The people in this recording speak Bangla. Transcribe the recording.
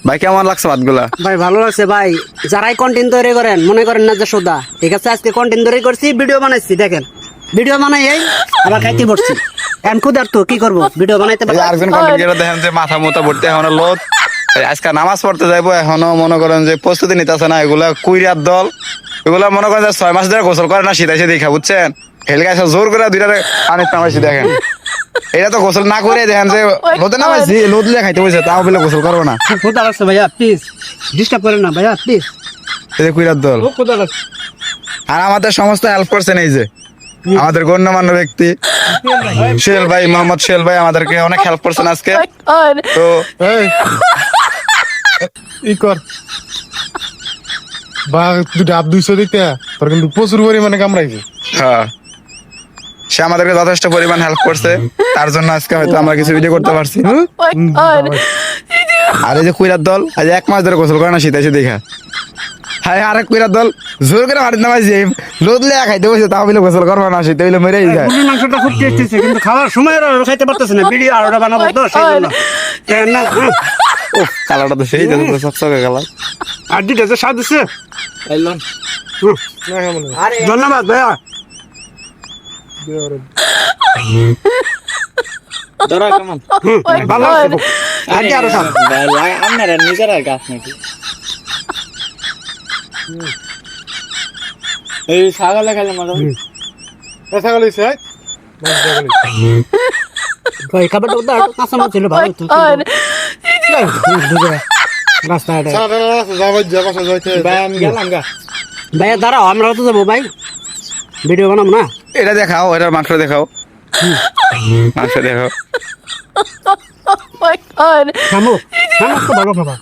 ভাই কেমন লাগছে ভাতগুলা? ভাই ভালো লাগছে ভাই। যারাই কন্টেন্ট তৈরি করেন মনে করেন না যে সোদা, ঠিক আছে? আজকে কন্টেন্ট তৈরি করছি, ভিডিও বানাইছি, দেখেন ভিডিও বানাই এই আবার খাইতে বসছি। এখন খুদার তো কি করবো, ভিডিও বানাইতে এই যে আরেকজন কন্টেন্ট ক্রিয়েটর দেখেন যে মাথা মোটা ভর্তি এখনো লোদ। আজকে নামাজ পড়তে যাইবো, এখনো মনে করেন যে প্রস্তুতি নিতেছে না। এগুলা কুইরার দল, এগুলা মনে করেন যে 6 মাস ধরে গোসল করে না, শীতাইছে দেখা, বুঝছেন? হেলকে আসা জোর করে দুইটারে পানিতে নামাইছি দেখেন। এটা তো গোসল না করে দেখেন যে লোদে নামাইছি, লোদ লিয়ে খাইতে বসে, তাও বলে গোসল করবো না। খুদা লাগছে ভাইয়া, প্লিজ ডিস্টার্ব করেন না ভাইয়া, প্লিজ। এই যে কুইরার দল। খুদা লাগছে। আর আমাদের সমস্ত হেল্প করছেন এই যে আমাদের গণ্যমান্য ব্যক্তি সোহেল ভাই, মোহাম্মদ সোহেল ভাই আমাদেরকে অনেক হেল্প করছেন আজকে। তো ই কর বা দুটো আপ 200 দিতে তোর কিন্তু প্রচুর পরিমাণে কামড়াইছে। হ্যাঁ, সে আমাদেরকে যথেষ্ট পরিমাণ হেল্প করছে, তার জন্য আজকে হয়তো আমরা কিছু ভিডিও করতে পারছি। আর এই যে কুইরার দল আজ 1 মাস ধরে গোসল করে না, শীত এসে দেখা। হ্যাঁ, আরেক কুইরার দল জোর করে মাটিতে নামাইছে, লোদ লিয়া খাইতে বসে, তাও বলে গোসল করবো না, শীত হইলে মেরেই যায়। মুরগির মাংসটা খুব টেস্টি হচ্ছে, কিন্তু খাওয়ার সময় আর খাইতে পারতেছে না। ভিডিও আর ওটা বানাবো তো সেই জন্য। দেখেন না, উফ, কালারটা তো সেই তো চকচকে কালার। আর দিতে স্বাদ দিচ্ছে। ধন্যবাদ ভাইয়া। ভালো লাগছে খুব। আর কি আরো স্বাদ। আপনারা নিজেরা গাছ নাকি এই ছাগলে খেলে মজা ছাগল হইছে ভাই খাবারটা ওটা কাঁচা মাছ ছিল, ভালো হতো। রাস্তাটা আমি গেলাম গা ভাইয়া দাঁড়াও, আমরা তো যাবো ভাই, ভিডিও বানাবো না। এটা দেখাও, এটার মাংস দেখাও, মাংস দেখাও। থামো থামো, তো ভালো খাবার।